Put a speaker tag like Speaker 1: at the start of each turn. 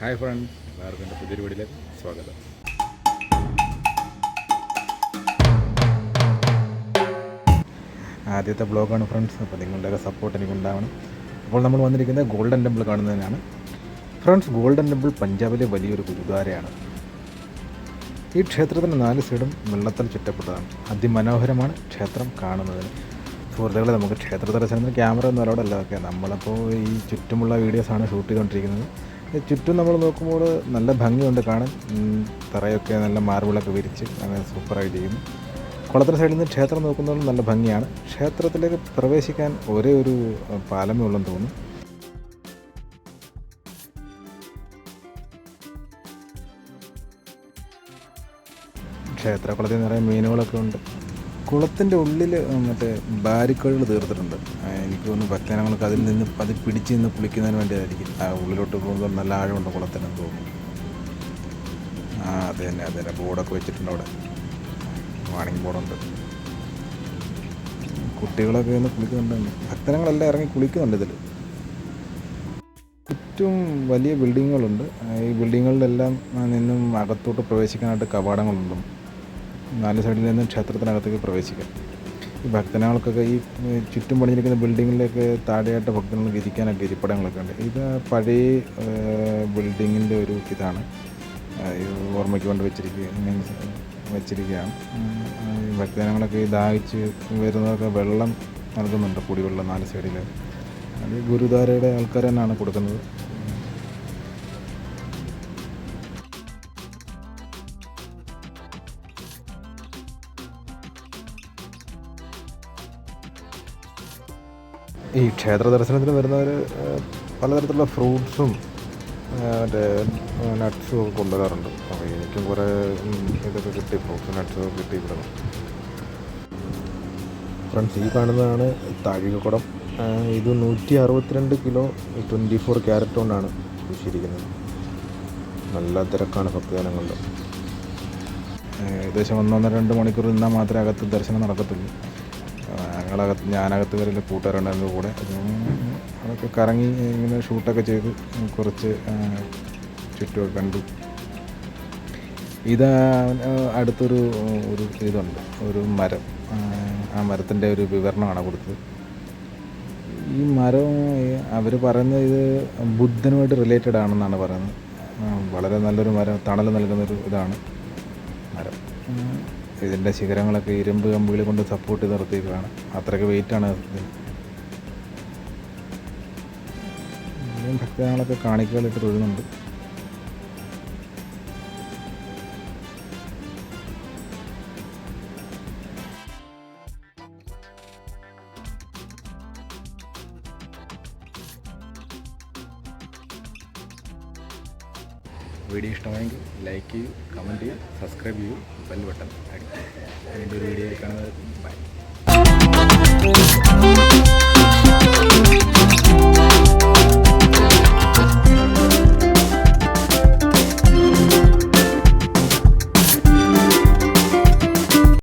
Speaker 1: Hi friends, എല്ലാവർക്കും എൻ്റെ പുതിയൊരു വീഡിയോയിലേക്ക് സ്വാഗതം. ആദ്യത്തെ ബ്ലോഗാണ് ഫ്രണ്ട്സ്, അപ്പോൾ നിങ്ങളുടെയൊക്കെ സപ്പോർട്ട് എനിക്കുണ്ടാവണം. അപ്പോൾ നമ്മൾ വന്നിരിക്കുന്നത് ഗോൾഡൻ ടെമ്പിൾ കാണുന്നതിനാണ്. ഫ്രണ്ട്സ്, ഗോൾഡൻ ടെമ്പിൾ പഞ്ചാബിലെ വലിയൊരു ഗുരുദ്വാരയാണ്. ഈ ക്ഷേത്രത്തിൻ്റെ 4 സൈഡും വെള്ളത്താൽ ചുറ്റപ്പെട്ടതാണ്. അതിമനോഹരമാണ് ക്ഷേത്രം കാണുന്നതിന്. സുഹൃത്തുക്കളെ, നമുക്ക് ക്ഷേത്ര ദർശനത്തിന് ക്യാമറ ഒന്നും അലോഡല്ല. ഒക്കെ നമ്മളപ്പോൾ ഈ ചുറ്റുമുള്ള വീഡിയോസാണ് ഷൂട്ട് ചെയ്തുകൊണ്ടിരിക്കുന്നത്. ചുറ്റും നമ്മൾ നോക്കുമ്പോൾ നല്ല ഭംഗിയുണ്ട് കാണാൻ. തറയൊക്കെ നല്ല മാർബിളൊക്കെ വിരിച്ച് അങ്ങനെ സൂപ്പറായിട്ട് ചെയ്യുന്നു. കുളത്തിൻ്റെ സൈഡിൽ നിന്ന് ക്ഷേത്രം നോക്കുന്നതും നല്ല ഭംഗിയാണ്. ക്ഷേത്രത്തിലേക്ക് പ്രവേശിക്കാൻ ഒരേ ഒരു പാലമേ ഉള്ളെന്ന് തോന്നുന്നു. ക്ഷേത്രക്കുളത്തിൽ നിറയെ മീനുകളൊക്കെ ഉണ്ട്. കുളത്തിൻ്റെ ഉള്ളിൽ മറ്റേ ബാരിക്കേഡുകൾ തീർത്തിട്ടുണ്ട്. എനിക്ക് തോന്നുന്നു ഭക്തജനങ്ങൾക്ക് അതിൽ നിന്ന് അത് പിടിച്ച് നിന്ന് കുളിക്കുന്നതിന് വേണ്ടിയായിരിക്കും. ആ ഉള്ളിലോട്ട് പോകുമ്പോൾ നല്ല ആഴമുണ്ട് കുളത്തിനെന്ന് തോന്നുന്നു. അത് തന്നെ ബോർഡൊക്കെ വെച്ചിട്ടുണ്ട് അവിടെ. വാണിംഗ് ബോർഡുണ്ട്. കുട്ടികളൊക്കെ ഒന്ന് കുളിക്കുന്നുണ്ട്. ഭക്തജനങ്ങളെല്ലാം ഇറങ്ങി കുളിക്കുന്നുണ്ട് ഇതിൽ. ചുറ്റും വലിയ ബിൽഡിങ്ങുകളുണ്ട്. ഈ ബിൽഡിങ്ങുകളിലെല്ലാം നിന്നും അകത്തോട്ട് പ്രവേശിക്കാനായിട്ട് കവാടങ്ങളുണ്ട്. 4 സൈഡിൽ നിന്നും ക്ഷേത്രത്തിനകത്തേക്ക് പ്രവേശിക്കാം. ഈ ഭക്തജനങ്ങൾക്കൊക്കെ ഈ ചുറ്റും പണിഞ്ഞിരിക്കുന്ന ബിൽഡിങ്ങിലേക്ക് താഴെയായിട്ട് ഭക്തജനങ്ങൾക്ക് ഇരിക്കാനൊക്കെ ഇരിപ്പിടങ്ങളൊക്കെ ഉണ്ട്. ഇത് പഴയ ബിൽഡിങ്ങിൻ്റെ ഒരു ഇതാണ്. ഓർമ്മയ്ക്ക് കൊണ്ട് വെച്ചിരിക്കുകയാണ്. ഭക്തജനങ്ങളൊക്കെ ദാഹിച്ച് വരുന്നതൊക്കെ വെള്ളം നൽകുന്നുണ്ട്, കുടിവെള്ളം 4 സൈഡിൽ. അത് ഗുരുദ്വാരയുടെ ആൾക്കാർ തന്നെയാണ് കൊടുക്കുന്നത്. ഈ ക്ഷേത്ര ദർശനത്തിന് വരുന്നവർ പലതരത്തിലുള്ള ഫ്രൂട്ട്സും മറ്റേ നട്ട്സും ഒക്കെ കൊണ്ടുവരാറുണ്ട്. അപ്പോൾ എനിക്കും കുറേ ഇതൊക്കെ കിട്ടി, ഫ്രൂട്ട്സും നട്ട്സും ഒക്കെ കിട്ടി ഇവിടെ. ഫ്രണ്ട്സ്, ഈ കാണുന്നതാണ് താഴികക്കുടം. ഇത് 162 കിലോ 24 ക്യാരറ്റ് കൊണ്ടാണ് സൂക്ഷിച്ചിരിക്കുന്നത്. നല്ല തിരക്കാണ് ഭക്തജനങ്ങളുടെ. ഏകദേശം 1-1.5 മണിക്കൂർ നിന്നാൽ മാത്രമേ അകത്ത് ദർശനം നടക്കത്തുള്ളൂ. ഞാനകത്ത് വരില്ല, കൂട്ടുകാരുണ്ടായിരുന്നു കൂടെ. അതൊക്കെ കറങ്ങി ഇങ്ങനെ ഷൂട്ടൊക്കെ ചെയ്ത് കുറച്ച് ചുറ്റുമൊക്കെ കണ്ടു. ഇത് അടുത്തൊരു ഇതുണ്ട്, ഒരു മരം. ആ മരത്തിൻ്റെ ഒരു വിവരണമാണ് കൊടുത്തത്. ഈ മരം അവർ പറയുന്നത് ഇത് ബുദ്ധനുമായിട്ട് റിലേറ്റഡ് ആണെന്നാണ് പറയുന്നത്. വളരെ നല്ലൊരു മരം, തണൽ നൽകുന്നൊരു ഇതാണ് മരം. ഇതിൻ്റെ ശിഖരങ്ങളൊക്കെ ഇരുമ്പ് കമ്പികൾ കൊണ്ട് സപ്പോർട്ട് ചെയ്ത് നിർത്തിയിരിക്കുകയാണ്. അത്രയ്ക്ക് വെയിറ്റാണ് ഇതിന്. ഭക്തജനങ്ങളൊക്കെ കാണിക്കകളിട്ട് തൊഴുന്നുണ്ട്. വീഡിയോ ഇഷ്ടമായെങ്കിൽ ലൈക്ക് ചെയ്യൂ, കമൻറ്റ് ചെയ്യൂ, സബ്സ്ക്രൈബ് ചെയ്യൂ, ബെൽ ബട്ടൺ അടിക്കും. അതിൻ്റെ ഒരു വീഡിയോയിൽ കാണുന്നത്. ബൈ.